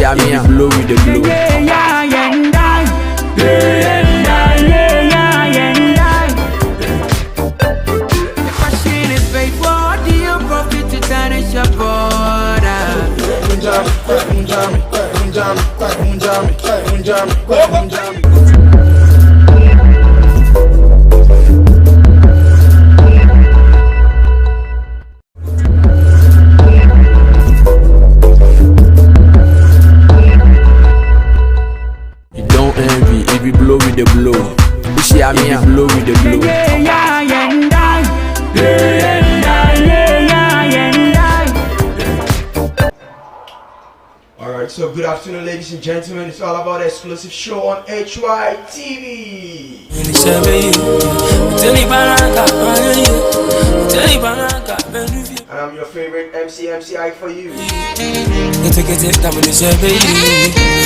I'm here. Blow with the blow. The question is paid for. Do you profit to tarnish your border? Blow with the blow. I'm here. Blow with the blow. Alright, so good afternoon, ladies and gentlemen. It's all about the exclusive show on HYTV. And I'm your favorite MC for you.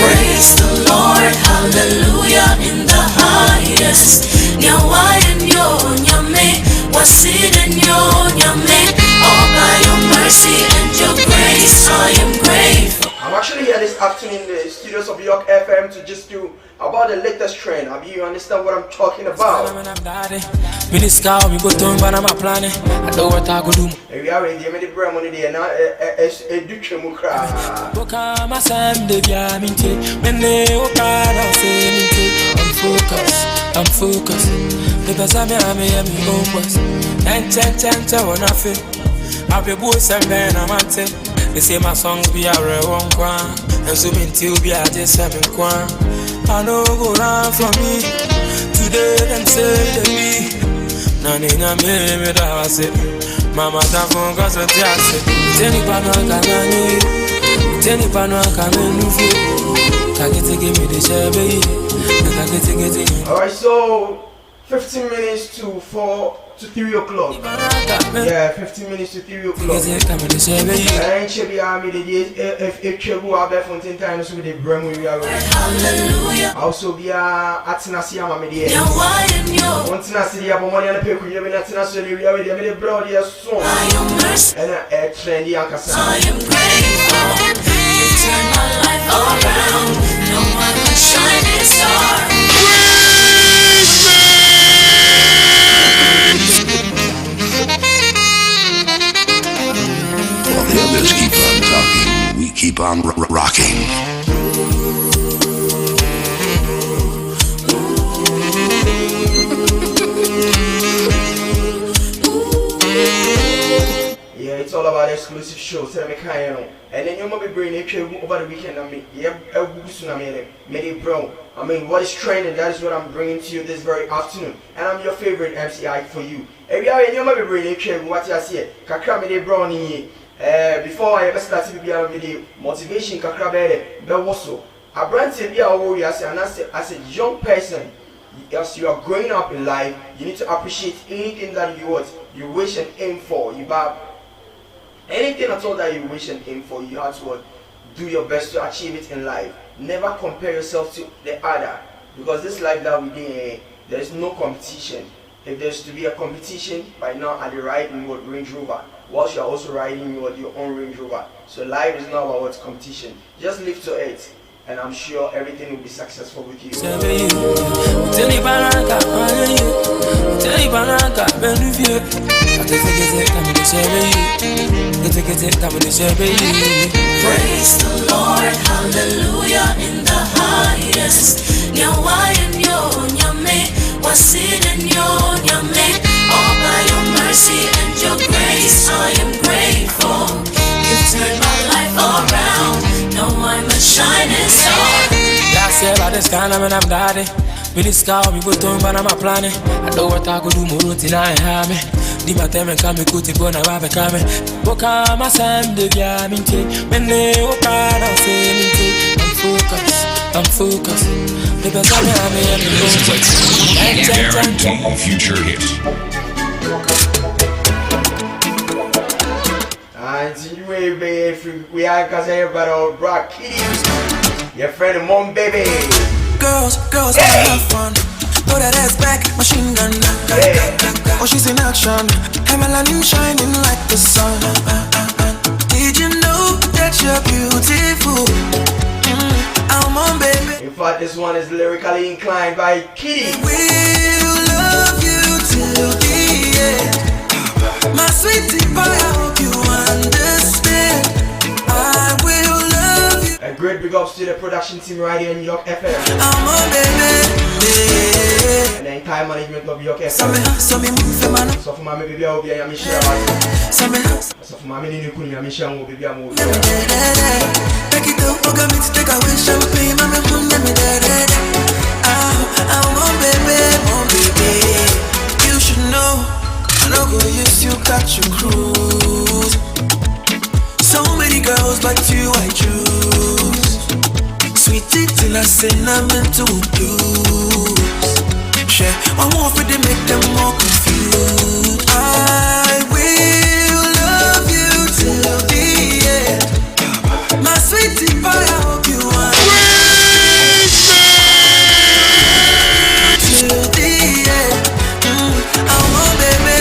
Praise the Lord, hallelujah in the highest. All by your mercy and your grace, I am grateful. I'm actually here this afternoon in the studios of Yorke FM to just do about the latest trend. I mean, you understand what I'm talking about. And we are ready. I'm ready for money there now. It's a duke cry. I'm focused. Because I'm focused. I'll be both and then I'm at it. They say my songs be a real one crown. And so until be a just 7 crown. I know go round from me. Today them say to me. None in a minute I say. Mama Tafon got a taxi. Jenny Panoka, Jenny Panoka, can you give me the shabby? Alright, so 15 minutes to 3 o'clock. Yeah, 15 minutes to 3 o'clock. And Chevy Army, if Chebu are there for 10 times with the Brem, we are also be at Nasiama media. Once Nasi, I'm money on the paper, you're not necessarily we are with the broad, yes, so. And a trendy Ankasa. I am grateful. You turn my life around. No one can shine a star. While the others keep on talking, we keep on rocking. Yeah, it's all about exclusive shows. And then you might be bringing it over the weekend. I mean, what is trending? That is what I'm bringing to you this very afternoon. And I'm your favorite MCI for you. Every hour, you might be bringing it what I say. Kakra me de brownie. Before I ever started with the motivation, kakra be also. A brand said, "Yeah, as a young person, as you are growing up in life, you need to appreciate anything that you wish and aim for. You have anything at all that you wish and aim for, you have to do your best to achieve it in life. Never compare yourself to the other, because this life that we live, there is no competition. If there's to be a competition, by now I'll be riding your Range Rover, whilst you're also riding your own Range Rover. So life is not about competition. Just live to it, and I'm sure everything will be successful with you. Praise the Lord, hallelujah in the highest. All by your mercy and your grace, I am grateful. You turned my life around. No, I'm a shining star. Last year by this time I'm daddy. With this car, we go to but I'm a planning. I know what I could do more till I have me. Di ma teme kame kuti bona babe kame. Boka ma sam de bia minti. Mene oka na se minti. I'm focused. Because I'm Guaranteed future hits. And we are because everybody brought kitties. Your friend and mom, baby. Girls, hey. Have fun. Throw that ass back, machine gun. Hey. Oh, she's in action. Her melanin shining like the sun. Did you know that you're beautiful? I'm on, baby. In fact, this one is lyrically inclined by Kitty. We'll love you till the end. My sweetie boy, I hope you understand. I will love you. A great big ups to the production team right here in Yorke FM. I'm on, baby. And the entire management of Yorke FM. So for my baby, I'll be a Michelle. So for my mini Nukuni, I'm Michelle, will be a movie. Take it up, got me to take away champagne. I'm on, baby. You should know. I don't go use you, got you cruise. So many girls, but you I choose. Sweet it in a cinnamon to blues. Share one more for them, make them more confused. I will love you till the end. My sweetie boy, I hope you want till the end. I'm on, baby.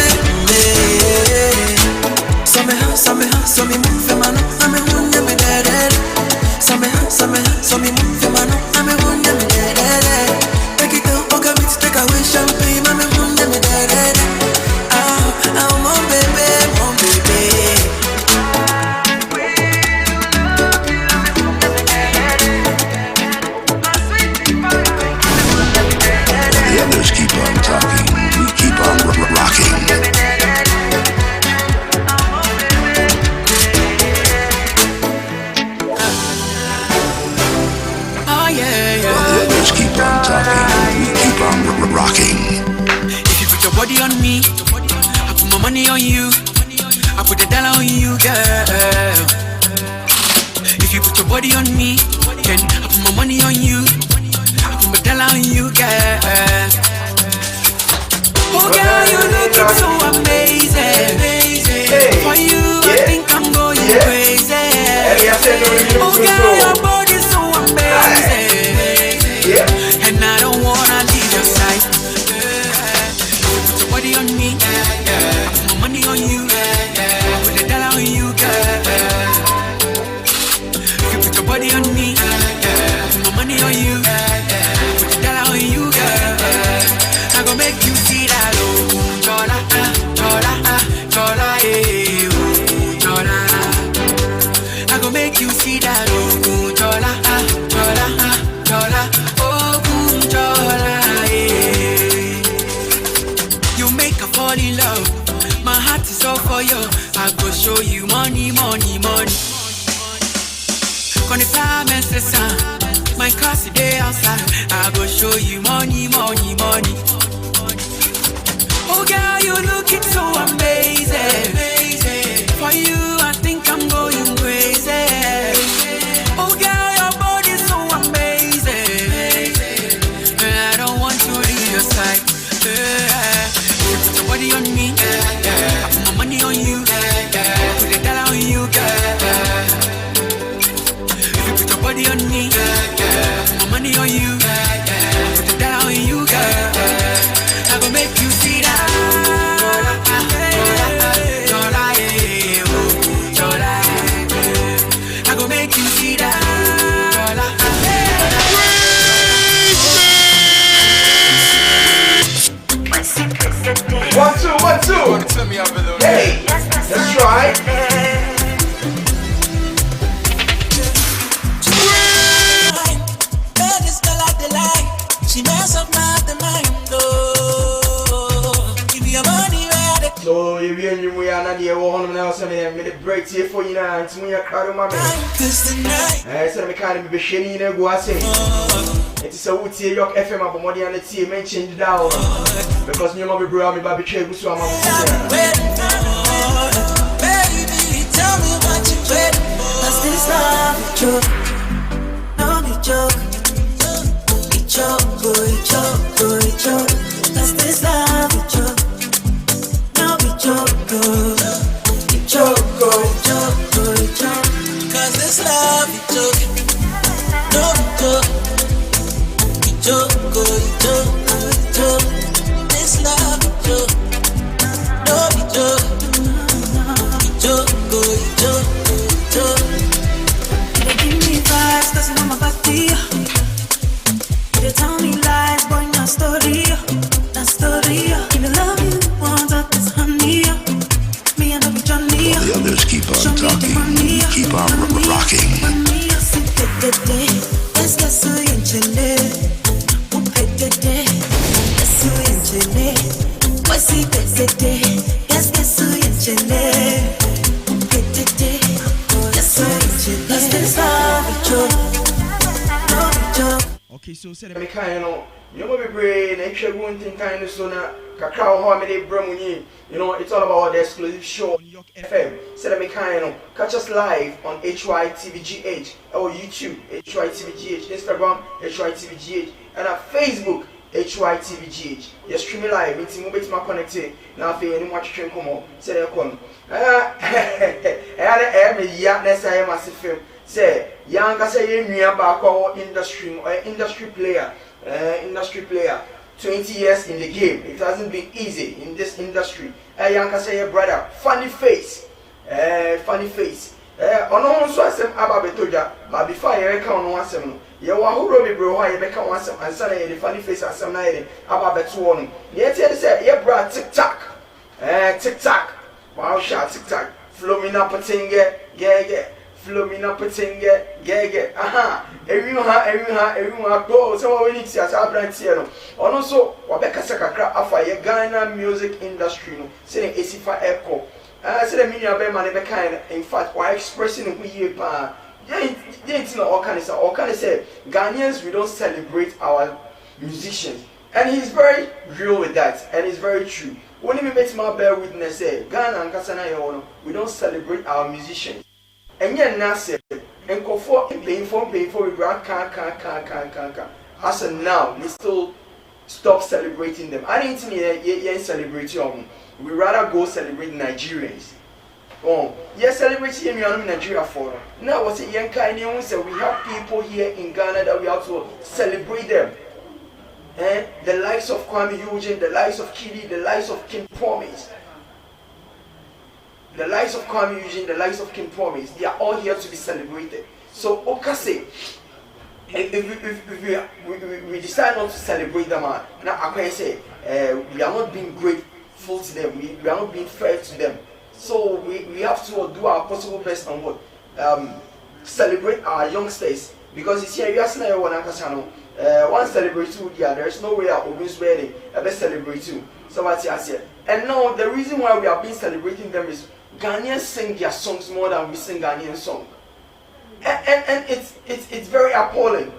So me move for man, I'm a wound, me dead. So me move for man, I'm a wound, me dead. Take it up, got me to take away champagne, I'm a wound, me dead. I'm on, baby. The others keep on talking, we keep on rocking. Keep on talking, we keep on rocking. If you put your body on me, I put my money on you. I put the dollar on you, girl. If you put your body on me, then I put my money on you. I put my dollar on you, girl. Oh girl, you looking so amazing. For you, I think I'm going crazy. Oh girl, your body's so amazing. And I don't wanna leave your side. Put your body on me, I put my money on you. I put the dollar on you, girl. If you put your body on me, I put my money on you. I put the dollar on you, girl. I gon' make you see that chola, chola. I gon' make you see that chola. You make her fall in love. My heart is all for you. I go show you money. Gonna fly me my class today outside. I go show you money. Oh girl, you looking so amazing. For you, I think I'm going crazy. Oh girl, your body's so amazing. I don't want to leave your side. You put your body on me, I put my money on you. Put the dollar on you, girl. If you put your body on me, I put my money on you. Put the dollar on you, girl. I gon' make you see that. I gon' make you see that. 1, 2, 1, 2. Hey, let's try. She mess up my mind, oh. Give me your money, ready. So if you are not here, one else, and I made a break here for you now. It's when you're crowded, my man. I said, I can't be shady in a guasse. It's a wood here, Yorke FM, but more than the tea, men change it out. Because you might be brought me baby trade, so I'm baby, tell me what you ready for. Does this love be joke? No, be joke. Choke. Does this love be joke? No, be joke. Cause this love be joke. No, be joke. This love be joke. No, be joke. They give me vibes, doesn't know my si pesete, es que soy enchene. Petete, ya soy enchene. Este sabicho, no bicho. Okay, so said me kind of you know be brain and share one thing kind of so na kakra ho me dey bramuni. You know, it's all about the exclusive show on Yorke FM. Said me kind of catch us live on HYTVGH or YouTube HYTVGH, Instagram HYTVGH, and at Facebook HYTVGH. You stream it live. It's mo bit ma connected. Now if you watch train come on, say they come. Me ya na say massive film. Say young say you back or industry player. 20 years in the game. It hasn't been easy in this industry. Young say your brother, funny face. Ono so asem aba betoja, but before you can on asem no. Ye wa huro be bro you be kan asem ansa na ye funny face asem na ye aba beto no. Ye tie say ye bra TikTok. TikTok. Wow, shot TikTok. Flomina Patinga, yeah. Flomina Patinga, yeah. Aha. Everyone go. So we need to see as our brand here no. Ono so wabeka sakakra afa ye Ghana music industry no. Say Esifa Echo. I said a million man in fact why expressing who you pa. Didn't know all kind of say Ghanaians we don't celebrate our musicians. And he's very real with that and it's very true. When you make my bear witness say Ghana and Kasana we don't celebrate our musicians. And yet now say and go for paying for we grant can. As of now we still stop celebrating them. I didn't celebrate you. We rather go celebrate Nigerians. Oh, yes, celebrate in Nigeria for now. Was a young kind of we have people here in Ghana that we have to celebrate them. The likes of Kwame Eugene, the likes of Kidi, the likes of King Promise. The likes of Kwame Eugene, the likes of King Promise, they are all here to be celebrated. So, Okase, if we decide not to celebrate them, now I can say we are not being grateful to them, we are not being fair to them. So we have to do our possible best on what celebrate our youngsters because it's here we are saying one celebrate two there is no way I will be swearing a best celebrate two. So what's here? And now the reason why we have been celebrating them is Ghanaians sing their songs more than we sing Ghanaian song. And it's very appalling.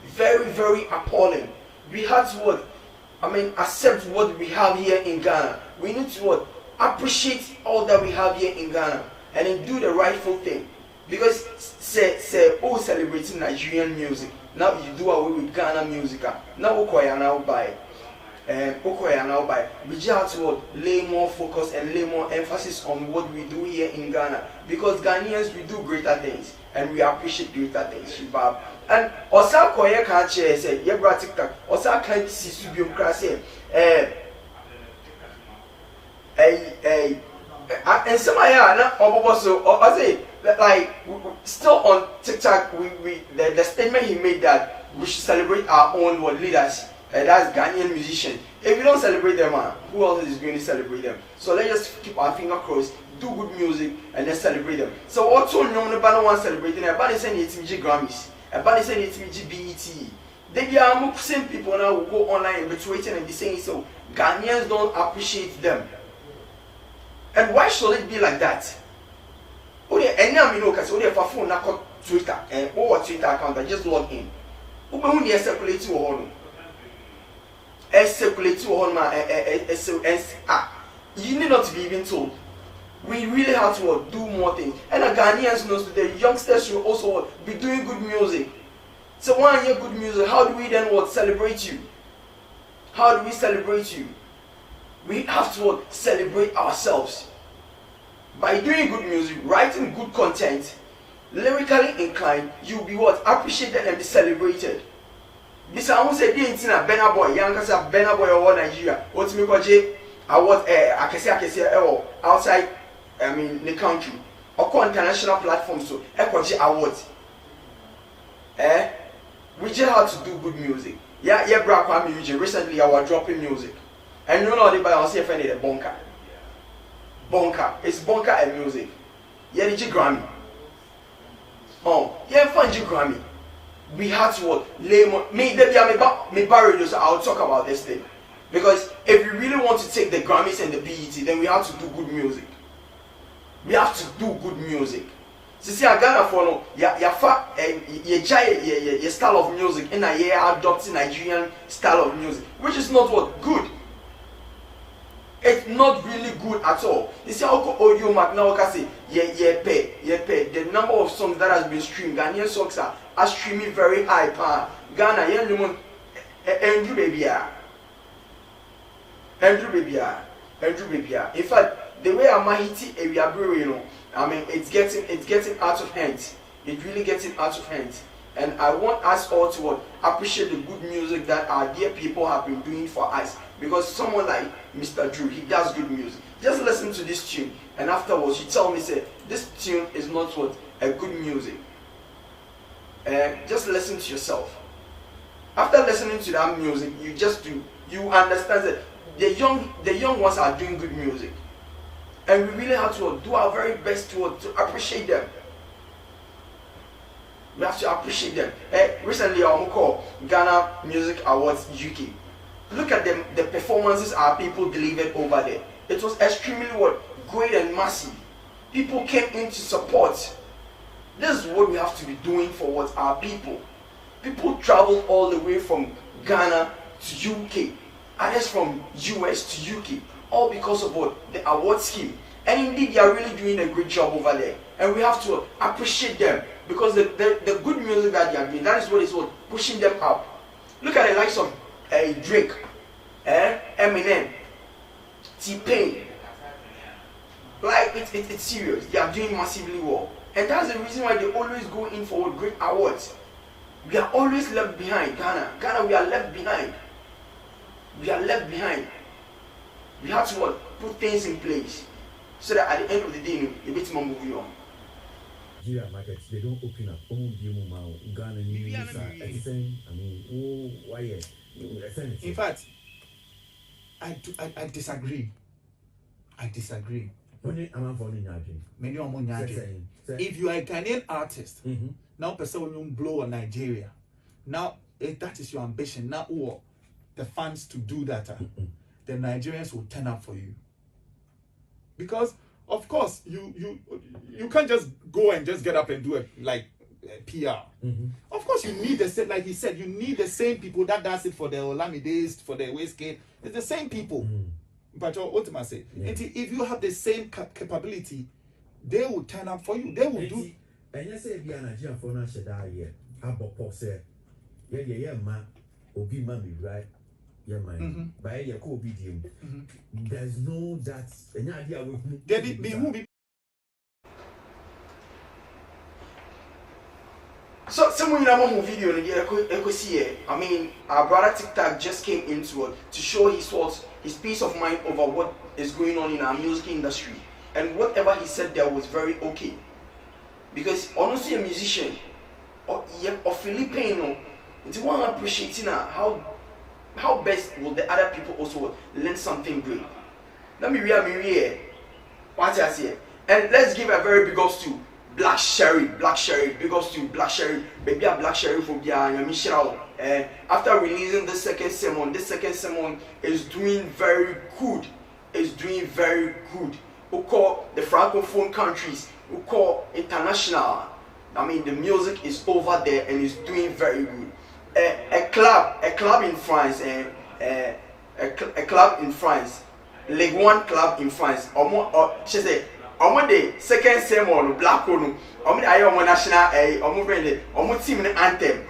Very appalling. We have to accept what we have here in Ghana. We need to appreciate all that we have here in Ghana and then do the rightful thing. Because say celebrating Nigerian music. Now you do away with Ghana music. Now we just have to lay more focus and lay more emphasis on what we do here in Ghana. Because Ghanaians we do greater things and we appreciate greater things. And Osa Koye can't say, yeah, bro, TikTok. Osa can't see Subium Crass and some I say like still on TikTok the statement he made that we should celebrate our own world leaders. That's Ghanaian musicians. If we don't celebrate them, who else is going to celebrate them? So let's just keep our finger crossed, do good music, and then celebrate them. So also, no one celebrating. Everybody saying it's Grammys. Everybody saying it's BET. They are same people now who go online and be tweeting and be saying so. Ghanaians don't appreciate them. And why should it be like that? And now you know because only if a phone now Twitter and or Twitter account and just log in. Who only circulate to one. Circulate to one you need not to be even told. We really have to do more things. And the Ghanaians knows that the youngsters should also be doing good music. So when you hear good music, how do we then celebrate you? How do we celebrate you? We have to celebrate ourselves. By doing good music, writing good content, lyrically inclined, you'll be appreciated and be celebrated. This I won't say the Benna boy, young as a Benna boy or Nigeria. What's me called I can say outside the country. Or international platforms so awards. We just have to do good music. Yeah, Kwame Eugene. Recently I was dropping music. And you know the by on CFN the bunker. It's bunker and music. Yeah, the Grammy. Fun Grammy. We have to lay more. Me barriers. I'll talk about this thing because if you really want to take the Grammys and the BET, then we have to do good music. We have to do good music. See, I got for no, your style of music, and I adopting Nigerian style of music, which is not what good. It's not really good at all. You see how audio mark now can say pay. The number of songs that has been streamed, Ghanaian songs are streaming very high. Ghana, Andrew baby. In fact, the way I'm hitting area, I mean, it's getting out of hand. It's really getting out of hand. And I want us all to appreciate the good music that our dear people have been doing for us. Because someone like Mr. Drew, he does good music. Just listen to this tune, and afterwards you tell me, say, this tune is not a good music. Just listen to yourself. After listening to that music, you understand that the young ones are doing good music. And we really have to do our very best to appreciate them. We have to appreciate them. Recently, I call Ghana Music Awards UK. Look at them, the performances our people delivered over there. It was extremely great and massive. People came in to support. This is what we have to be doing for our people. People traveled all the way from Ghana to UK, others from US to UK, all because of the award scheme. And indeed, they are really doing a great job over there. And we have to appreciate them, because the good music that they are doing, that is what is pushing them up. Look at the likes of Drake, Eminem, T-Pain. Like, it's serious. They are doing massively well. And that's the reason why they always go in for great awards. We are always left behind, Ghana. Ghana, we are left behind. We are left behind. We have to put things in place so that at the end of the day, a bit more moving on. Nigeria markets, they don't open up. Ghana, why? In fact, I disagree. If you are a Ghanaian artist, now person will blow on Nigeria. Now, if that is your ambition, now the funds to do that, the Nigerians will turn up for you. Because of course you can't just go and just get up and do it like PR. Of course you need the same, like he said, you need the same people that does it for the Olamides, for the Westgate. It's the same people. But ultimately, if you have the same capability, they will turn up for you. They will do. And you say if you are Nigerian for not shada here, Aboko say, yeah, ma, obi ma be right. Yeah, man. By your co-obedience, there's no that any idea with me. So someone in our video, I mean, our brother TikTok just came into it to show his peace of mind over what is going on in our music industry, and whatever he said there was very okay, because honestly, a musician or Filipino, it's one appreciating how best will the other people also learn something great. Let me read what I say, and let's give a very big ups to Black Sherry, big ups to Black Sherry, baby a Black Sherry for Michelle. After releasing the second sermon is doing very good. We call the Francophone countries, we call international. I mean, the music is over there and is doing very good. A club in France, a club in France, League One club in France. She said, the second sermon, black one, the national, team anthem.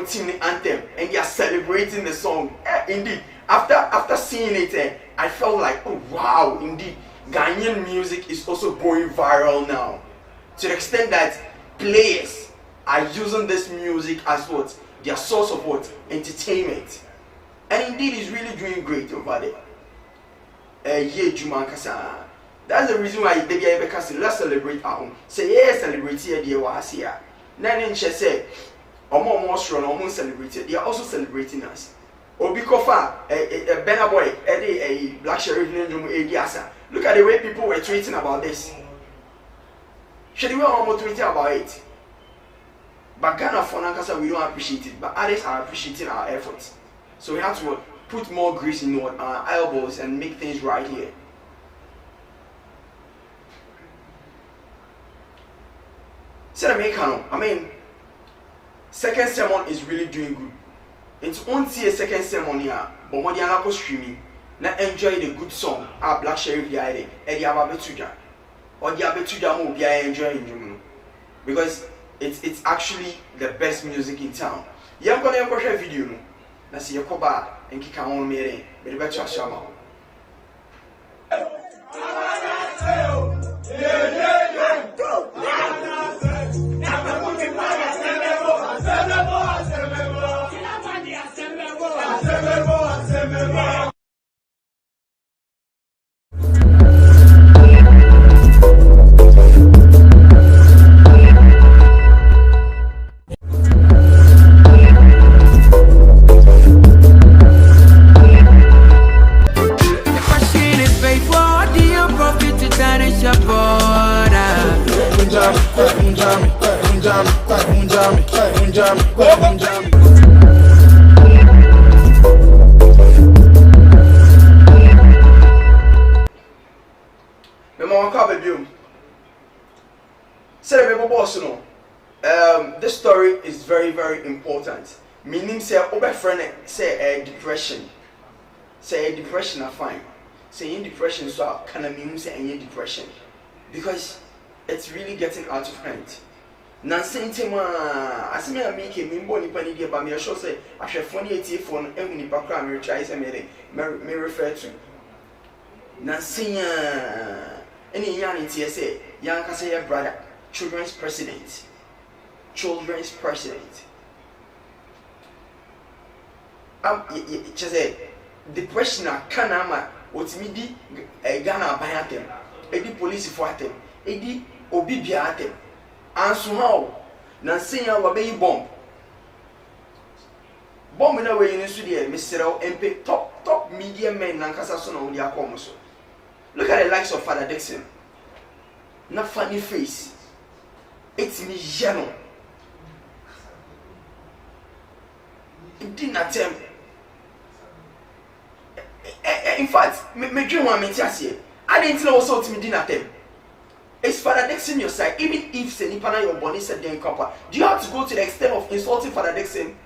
Team anthem, and they are celebrating the song. Indeed, after seeing it, I felt like, oh wow, indeed, Ghanaian music is also going viral now, to the extent that players are using this music as their source of entertainment, and indeed, it's really doing great over there. That's the reason why they get because let's celebrate our own. Say yes, celebrate here, dear was here. Then she said, more strong, celebrated. They are also celebrating us. Obikofa, a better boy, a Black Sheriff Adiasa. Look at the way people were tweeting about this. Should we almost tweeting about it? But Ghana for Nankasa, we don't appreciate it, but others are appreciating our efforts. So we have to put more grease in our elbows and make things right here. I mean, second sermon is really doing good. It's only a second sermon here, but when you are streaming, now enjoy the good song. Our Black Sheriff Yare, Eddie Ababetuja, or the Abetuja will be enjoying, because it's actually the best music in town. You are going to watch a video. Now see your coba and kick on me, but the better shama. This story is very, very important. Meaning, say, say depression. Say depression are fine. Say in depression, so can I mean say any depression? Because it's really getting out of hand. Nansentema, as me make a mimbo ni pani dia ba me sure say I shall phone AT phone and ni pakra me try say me refer to. Nansenya any yan in say yan ka say brother, children's president. Children's president. Just say depression kanama otimidi Ghana bayatem. Edi police for atem. Edi obi bia atem. And somehow, Nansenya wabe bomb. Bomb in a way in Sudia, Mr. MP top media men Nankasa son of Yakomoso. Look at the likes of Fadda Dickson. Not funny face. It's me Jano. It didn't attempt. In fact, me dream one metiasi. I didn't know so to me didn't attempt. Is Fadda Dickson your side? Even if Senipana your body said then copper, do you have to go to the extent of insulting Fadda Dickson?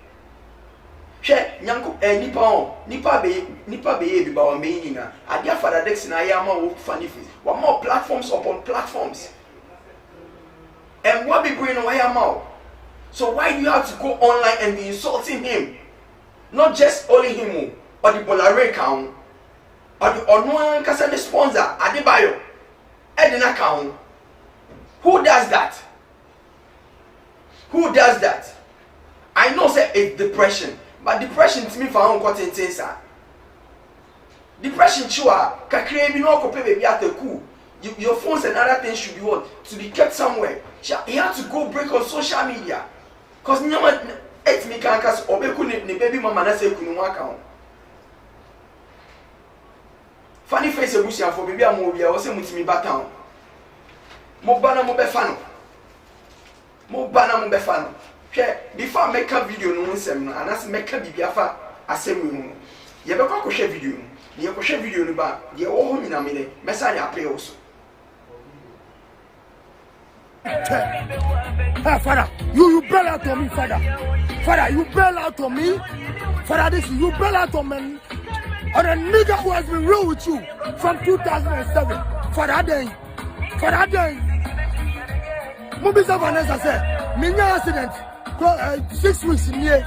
Share Yanko Nipa be about me. I dear Fadda Dickson, I am more funny face. What more platforms upon platforms? And what be bringing away your mouth? So why do you have to go online and be insulting him? Not just only him, but the Bola Ray count, or the Onuan Kasane sponsor, Adebayor, Edina count. Who does that? Who does that? I know say it's depression, but depression to me for own content things. Depression chua, kakre bi no kope baby at the cool. Your phones and other things should be what? To be kept somewhere. You have to go break on social media. Cause nyama et me kan kas obeku ni baby mama na say kunu account. Funny face ebusia for baby amobi a wo say mutimi batown. Mo bana mo be fano. Before I make a video no nsem no anas make a bibia fa asem no. Ye be kwa hwe video no. Ye ko hwe video no ba, ye wo ho nyina me ne, mesa ya pray also. Hey, Father, you bail out on me, Father. Father, you bail out on me. Father, this you bail out on me. Or the nigga who has been real with you from 2007. Father, then. Mobisa Vanessa said, Minya accident, 6 weeks in here.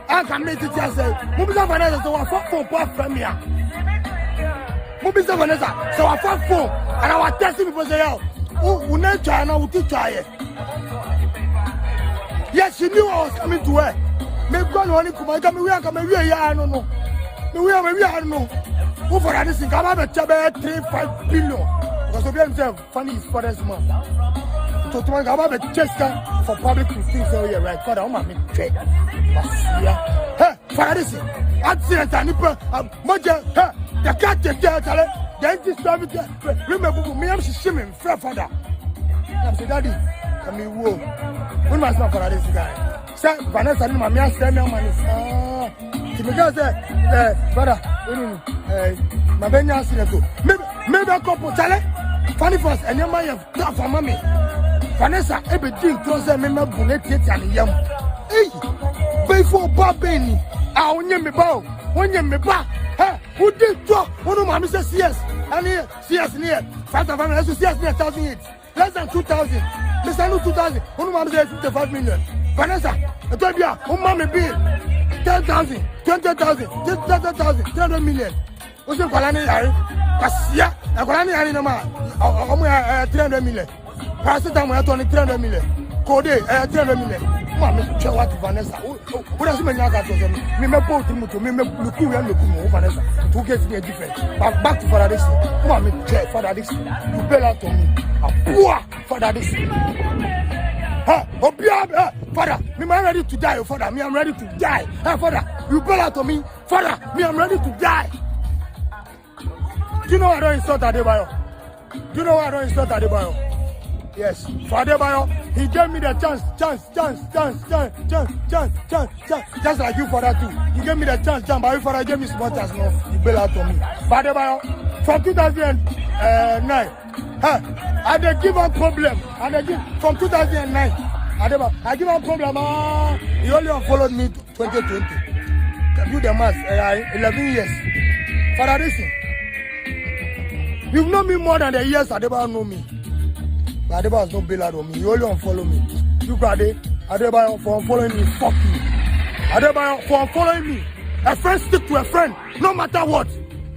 I can make it just say, Mobisa Vanessa, so I fought for poor premier. Mobisa Vanessa, so I fought for, and I was testing people say, oh, not China, we teach her. Yes, she knew I was coming to her. Maybe one only come, I don't know. We are no. Who for this thing? Come have a 3-5 billion. Because of himself, funny is for this month. So to have a Cheska for public things, so you're right. God, I'm a trade. Hey, for this thing. Accident and nipper, Moja, the cat, the dentist, remember me, I'm shimming, fair father. I'm saying, Daddy, I mean, whoa. When was not for this guy? Sir, Vanessa, my man, stand on my because brother, my benya sineto. Maybe a couple chale. Funny first, and your man have for mommy. Vanessa, every drink close me bullet yet and yam. Hey, before Babini, I won't me bow. When you me back, who did talk? One of my Mrs. CS, and here, CS near 5,000, CS near 1,000, less than 2,000. Mr. No 2,000, one of my Mrs. 55 million. Vanessa, I told you, oh, mommy bill 10,000, 20,000, 30,000, 300 million. What's your Kalani? Kasia, a Kalani Anima, 300 million. Paracetamol, 300 million. Code, 300 million. Mamma, what Vanessa? What does mean? I got me, me both to me, look you and look Vanessa to get me a different. But back to Fadda Dickson. Mamma, Fadda Dickson, you bail out on me. A poor Fadda Dickson. Father, me I'm ready to die, Father. Me I'm ready to die. Father, you bail out on me. Father, me I'm ready to die. Do you know I don't insult Adebayor? Do you know why I don't insult Adebayor? Yes, for Adebayor, he gave me the chance, just like you for that too. He gave me the chance, but if Father gave me small chance, no, you bail out on me. But Adebayor, from 2009, I did give him problem, from 2009, I give him problem, he only unfollowed me 2020. Do the math, 11 years. Fadda Dickson, you've known me more than the years Adebayor know me. But Adebayor has no bail out on me. You only unfollow me. You got it. Adebayor for unfollowing me. Fuck you. Adebayor for unfollowing me. A friend stick to a friend, no matter what.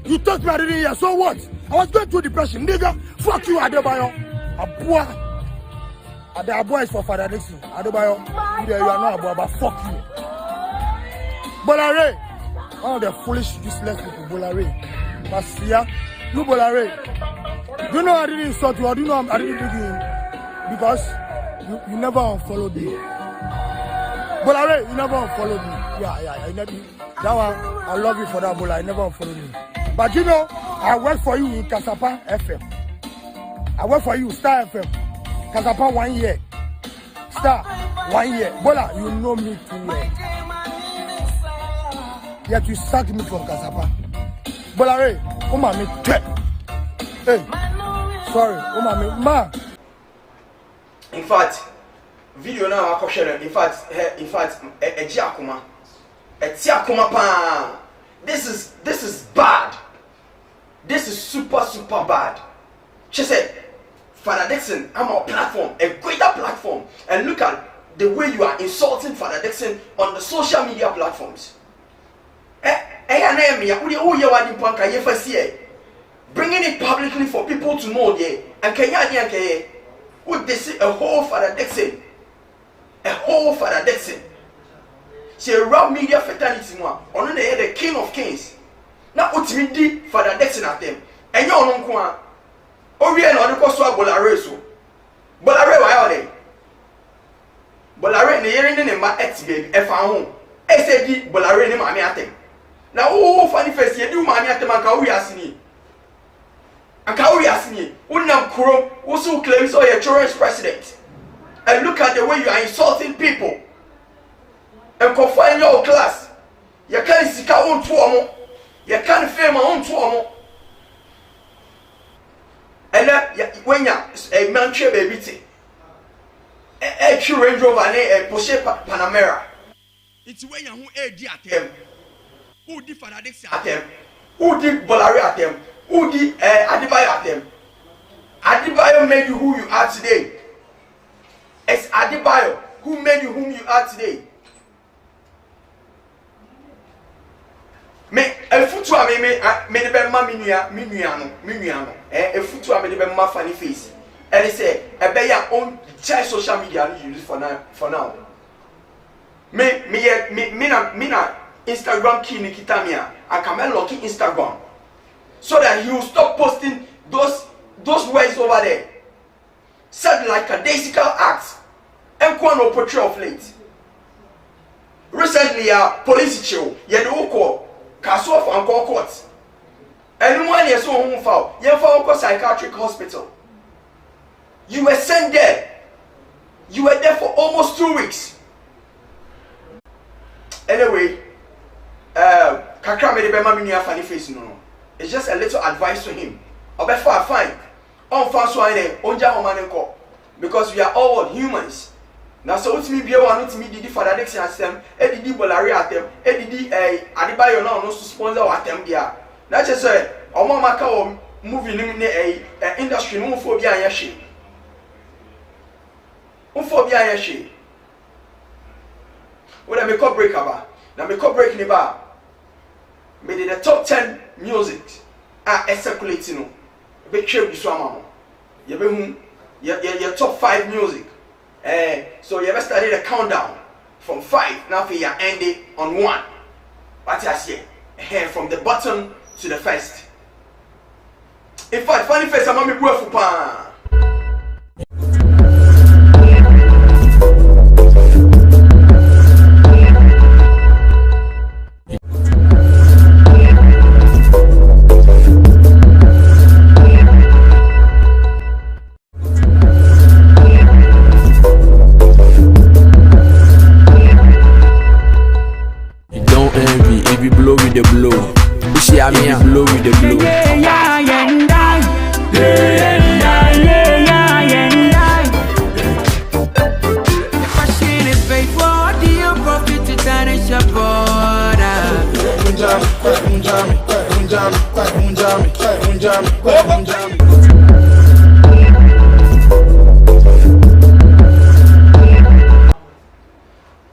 You touch me, I didn't hear. So what? I was going through depression, nigga. Fuck you, Adebayor. Adebayor is for Fadda Dickson. Adebayor, you are not Adebayor, but fuck you. Bola Ray, one of the foolish, useless people. Bola Ray. But yeah, you Bola Ray. Do you know I didn't insult you? Or do you know I didn't do you? Because you never unfollowed me. Bola Ray, you never unfollowed me. Yeah, I never. That one, I love you for that, Bola. I never unfollowed me. But you know, I work for you in Kasapa FM. I work for you, Star FM. Kasapa 1 year. Star, 1 year. Bola, you know me too well. Yet you sacked me from Kasapa. Bola Ray, come on, me. Hey, sorry, ma. In fact, video now I share. In fact, a Tiakuma pa. This is bad. This is super bad. She said, Fadda Dickson, I'm on a platform, a greater platform, and look at the way you are insulting Fadda Dickson on the social media platforms. Bringing it publicly for people to know there, and Kenya, would they see a whole Fadda Dickson? A whole Fadda Dickson. She a rap media fatality one. On the king of kings. Now ultimately Fadda Dickson at them. And you don't know oh we are not the cost of Bola Ray so. Bola Ray why are they? Bola Ray ne yere ne ma ex baby e fa ho. E say di Bola Ray ne ma me atem. Now oh funny face you do ma me atem anka we asini. Anka we asini. Unam kuro also claims oh your children's president. And look at the way you are insulting people. And confine your class. You can't seek out on 2 more. You can't fame on 2 more. And when you a man tree baby, a true Range Rover and a Porsche Panamera. It's when you who a at them. Who did Fadda Dickson at them? Who did Bola Ray at them? Who did Adebayor at them? Adebayor made you who you are today. It's Adebayor who made you whom you are today. Me a futu a me de be ma minuano a futu a me de be ma funny face and they say e be ya on social media use for now me na Instagram key ni kitamia I can lock Instagram so that he will stop posting those words over there said like a daisical act and no portray of late recently police chill ye do call Castle of Uncle Court. Anyone is so home foul. You found a psychiatric hospital. You were sent there. You were there for almost 2 weeks. Anyway, kakra me de be ma me nua funny face no. It's just a little advice to him. Obefa fine. On fan so ane onja omanenko because we are all humans. Now so ultimately be one ultimately didi Fadda Dickson atem, didi Bola Ray atem, didi Adebayor now no sponsor atem dia. Na just say omo maka o movie ni industry no fo bia anya hwe. Unfo bia anya hwe. When I make up break aba. Now make up break ni ba. Me did the top 10 music circulating no. Be trip this one, you be your top 5 music. So you ever started a countdown from 5. Now you end it on 1. What I say? From the bottom to the first. In fact, funny face, I'm on me for pan. Blow with the blow. You see I mean blow with the blow. If I see it pay for the profit to tarnish your border.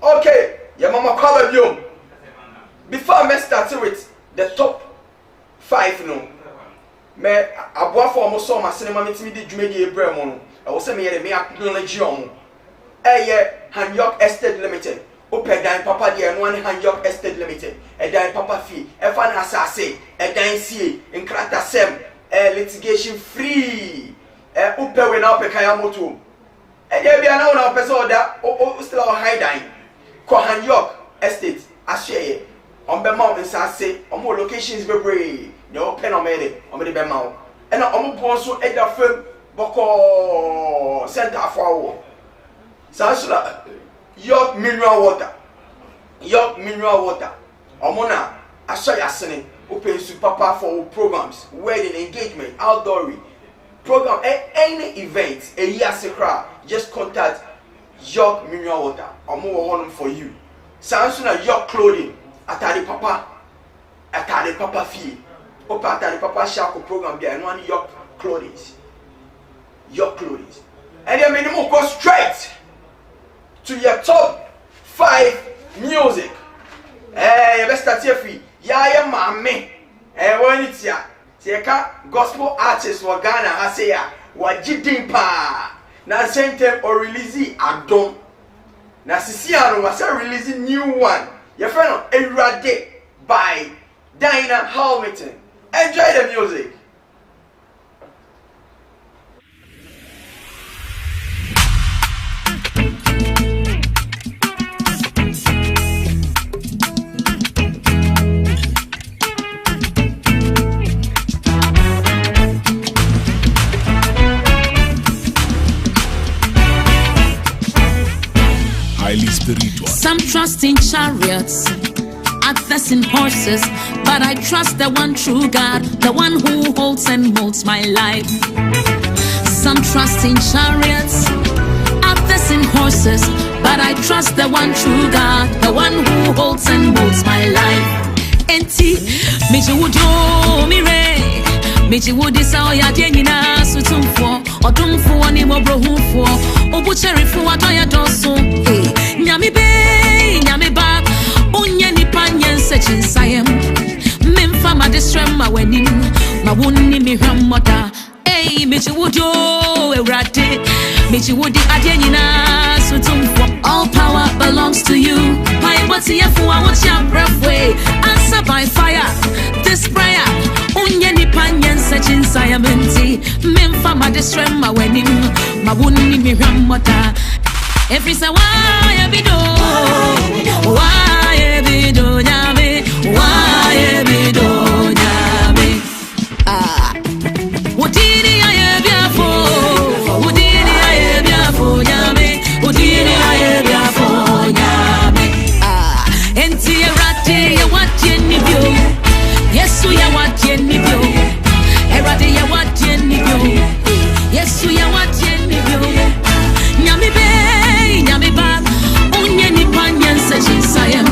Okay, your mama call you. Before I start with the top 5 no, me aboa for almost so my cinema meet me di dwumedi ebrem no. I was say me acknowledge you. Yorke Estate Limited. Open dan papa dia no one Yorke Estate Limited. E dan papa fee. E fa na asase, e dan sie, nkrata sem, litigation free. Open we na opekaya moto. E dey bia na una person oda o still high dan. Ko Yorke Estate ashare. On be mountain say omo locations be brave. No open on me be mount. And omo bon so e da fam boko center for Sasha Yorke mineral water. Yorke mineral water. Omo na asha yasene open su papa for programs, wedding, engagement, outdoor program, any event, a year secret, just contact Yorke mineral water. Omo wo for you. Sasha Yorke clothing. Atade papa fee. Opa atade papa shako program there and one Yorke clothing. Yorke clothing. And then minimum go straight to your top 5 music. You best start here free. Ya mame. When it's ya. Say gospel artists wa Ghana I say ya wa jidimpa. Na same time or release adom. Na sisi anu wa say release new one. Your friend Erade by Dinah Hamilton. Enjoy the music. Highly spiritual. Some trust in chariots, others in horses, but I trust the one true God, the one who holds and molds my life. Some trust in chariots, others in horses, but I trust the one true God, the one who holds and molds my life. Enti, meji wujo mire, meji wudi sa oya dienina sutumfo, odumfo ni mobrohufo, obucheri fu adoya doso. Nyami be, nyami ba, unye ni panyen sechin sayem. Memfa ma distrem ma wenim, ma wuni mi hrammoda. Meji wujo erade, meji wudi adienina sutumfo. All power belongs to you. My body efu I want your breath way. Answer by fire, this prayer. Unye ni panyen sechin sayamenti. Memfa ma distrem ma wenim, ma wuni mi hrammoda. Every say why ebido nyame, why ebido nyame. Udini aye biafo, udini aye biafo nyame, udini aye biafo nyame. Enti erate ye wati ni bio. Erade ya wati ni bio. Yesu ya wati ni bio. Nyami ba. Unye ni panyense chinsayem.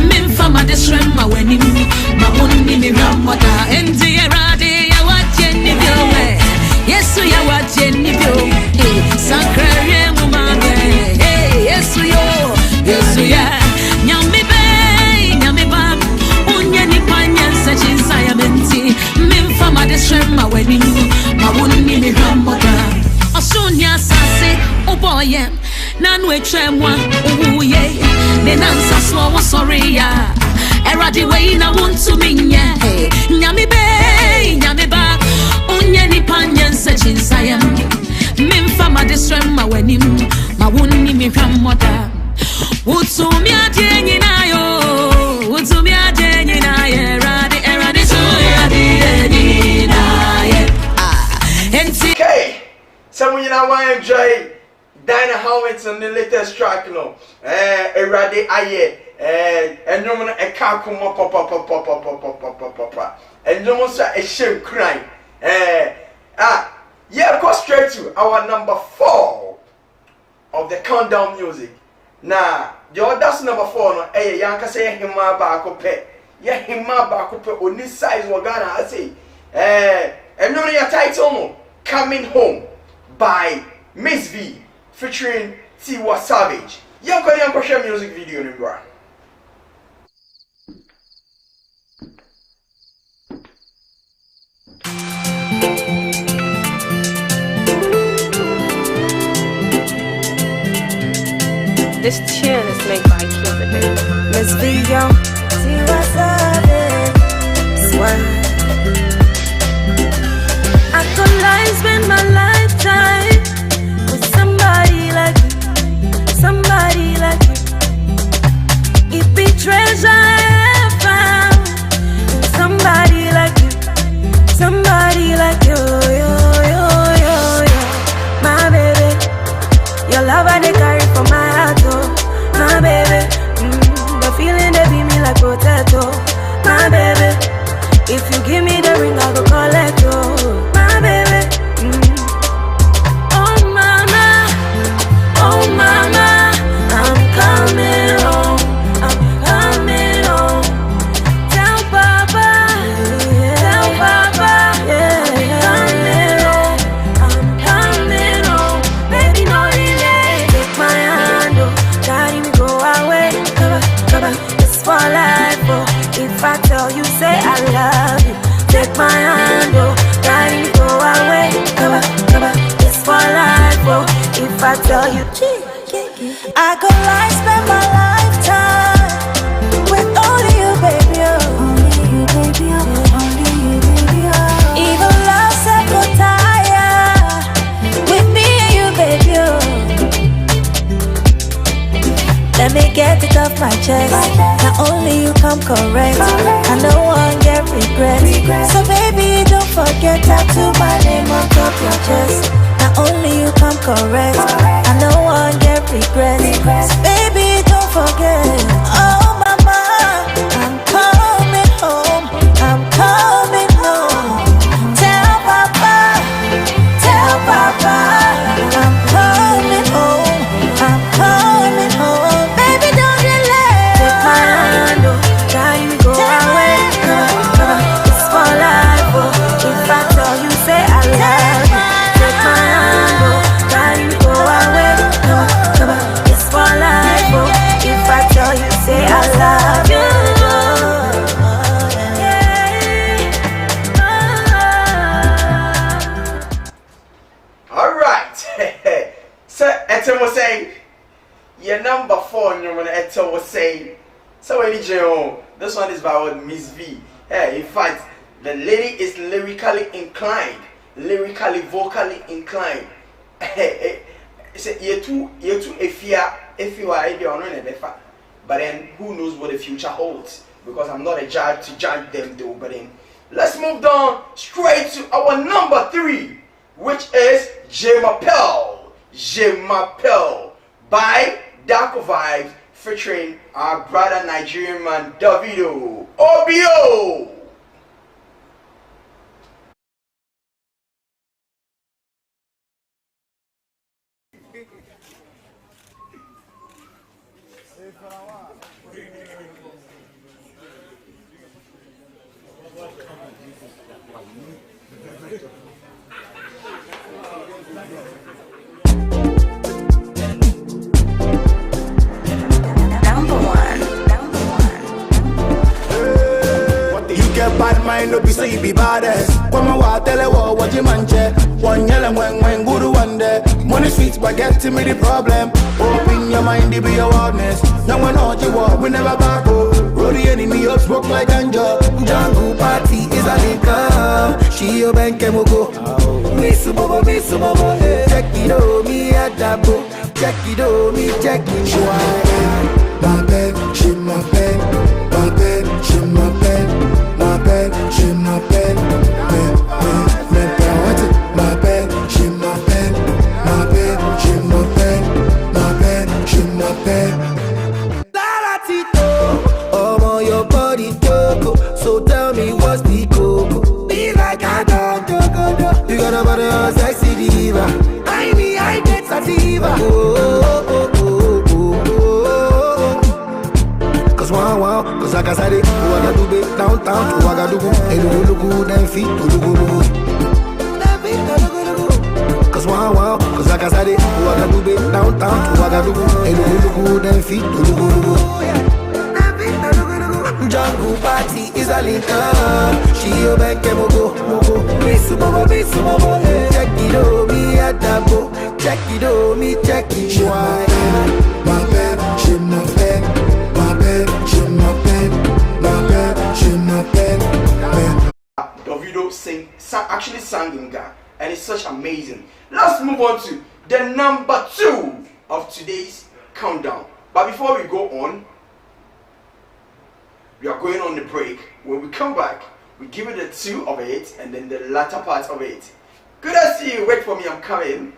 Mimfama desrema wenim. Ma unni mi ramwata. Endi erade ya wati ni bio. Yesu ya wati ni bio. Sakrere mumame. Yesu yo. Yesu ya. Nyami ba. Unye ni panyense chinsayem enti. Mimfama desrema wenim. Ma unni mi ramwata. Osunya sase. Oboye. Nanu echemwa. Uye. Nenansa swa sorry ya. Eradi we na want to minye. Nyami ba. Unye ni panyense chinsayem. Mimfama desrema wenim. Ma unni mi ramwata. Utumi adenyi na yo. Utumi adenyi na ye. Eradi so adenyi na ye. Okay, someone you know want to enjoy Dinah Hamilton, the latest track, you know. Erade aye. And no one a car come up. And no one say a shame crying. Yeah, go straight to our number 4 of the countdown music. Now, that's number 4. No, Yanka say him back up. Yeah, him back up on this size. We're gonna say, and no, your title, Coming Home by Miss V featuring Tiwa Savage. Yanko share music video in the This tune is made by Cupid, baby. Miss Video, Tiwa Savage, swear. I could lie, spend my lifetime with somebody like you, somebody like you. It be treasure I have found in somebody like you, somebody like you, yo. My baby, your love I dey carry for my heart, oh. My baby, the feeling they beat me like potato. My baby, if you give me the ring, I go collect, oh. My baby, oh mama, I'm coming home, tell papa, yeah, I'm coming home, baby no delay, take my hand, oh, carry me go away, cover, it's for life, oh, if I tell you, say I love you, take my hand, oh, carry me go away, cover, it's for life, oh, if I tell you, I could lie, spend my lifetime with only you, baby, only you, baby, only you, baby, even love said go tire with me and you, baby, let me get it off my chest. Not only you come correct, I no one get regret. So baby, don't forget tattoo my name on top your chest. Not only you come correct, I no one get regret. So baby, don't forget. Oh mama, I'm coming home, I'm coming home. Tell papa, I'm coming home, I'm coming home. Baby, don't delay. Take my hand, oh, carry me go away. It's for life, oh. If I tell you, say I love you. Take my hand, oh, carry me go away. It's for life, oh. If I tell you, say I love you. All right. So, Etem was saying, your number 4, Etem was saying, so this one is by Miss V. In fact, the lady is lyrically inclined, lyrically, vocally inclined. You're too if you are idea on but then who knows what the future holds? Because I'm not a judge to judge them though. But then let's move down straight to our number 3, which is Je M'appelle by Darko Vibes featuring our brother Nigerian man Davido. OBO! the baddest. Come on, tell her what you manche. One yellow when good one day. Money sweet, but get to me the problem. Open your mind, it be your wildness. Now when all you want, we never back up. Roll the enemy up, smoke like ganja. Jungle party is a liquor. She your bank and go. Miss Bobo, check it out, me at that book. Check it out, me check it out. My bed, she my bed. My bed, she my bed. My bed, she my bed. My bed, she my bed. My bed, she my bed. My bed, she my bed. Oh, your body choco. So tell me what's the coco? Be like a dog. You got a body of sexy diva. I get sativa. Wow, cause I can say it, Ouagadougou, downtown to Ouagadougou, Elugu, then feet to Lugu. Cause wow, cause I can say it, Ouagadougou, downtown to Ouagadougou, Elugu, then feet to Lugu. Jungle party is a liquor. She your back and mogo. Miss Bobo, check it out, me at that book. Check it out, me check it out. My bed, she my bed. Davido actually sang in Ghana, and it's such amazing. Let's move on to the number 2 of today's countdown. But before we go on, we are going on the break. When we come back, we give it the 2 of it and then the latter part of it. Good to see you. Wait for me, I'm coming.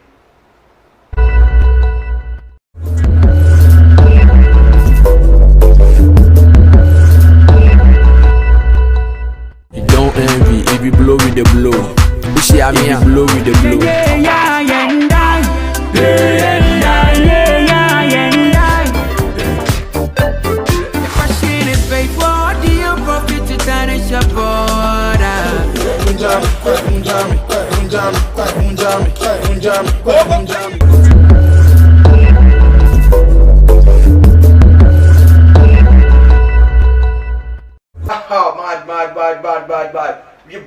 Don't envy if you blow with the blow. You see I mean, blow with the blow. The question is paid for. Do you profit to tarnish your border? Bad. We're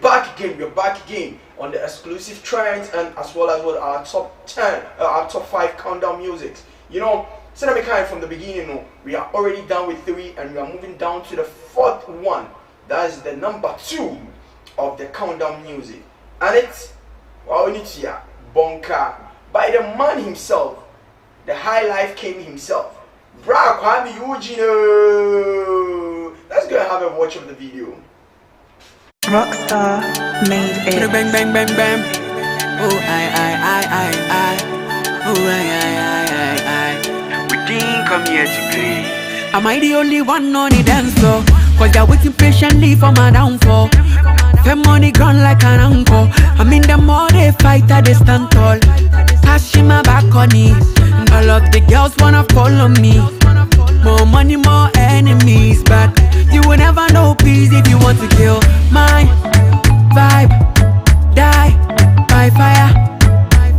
back again on the exclusive trends and as well as what our top 10, our top 5 countdown musics. You know, kind from the beginning, we are already done with 3 and we are moving down to the 4th one. That is the number 2 of the countdown music. And it's Waonitia Bonka by the man himself, the High Life King himself, Bra Kwame Eugene. Let's go and have a watch of the video. Rockstar made it. Bang, bang, bang, bang. Oh, I. Oh, I. We didn't come here to play. Am I the only one on the dance floor? Cause they're waiting patiently for my downfall. Them on the ground like an anchor. I mean, the more they fight, they stand tall. Touching my back on it. And all of the girls wanna follow me. More money, more enemies. But you will never know peace if you want to kill my vibe. Die by fire.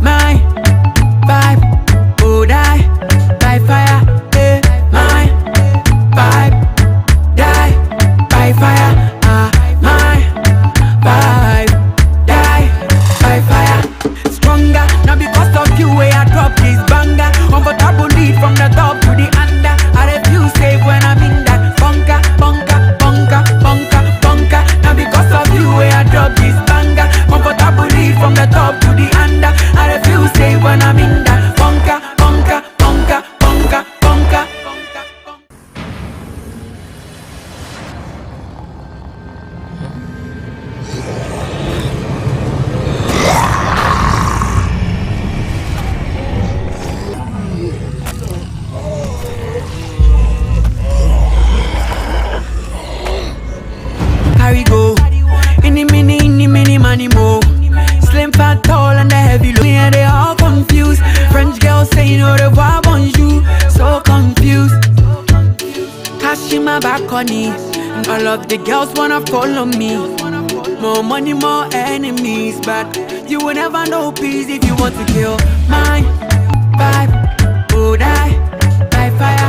My vibe. Oh, die by fire. My vibe. Die by fire. My vibe. Die by fire. Stronger, not because of you where I drop this banger. Comfortable lead from the top to the under. I refuse safe when I'm in that bunker. Now because of you where I drop this banger. Comfortable lead from the top to the under. I refuse safe when I'm in that bunker. Carry go. Any mini, money more. Slim, fat, tall, and the heavy look. Yeah, they all confused. French girls saying au revoir, bonjour. So confused. Cashing my back on it. And all of the girls wanna follow me. More money, more enemies. But you will never know peace if you want to kill my vibe. Oh, die by fire.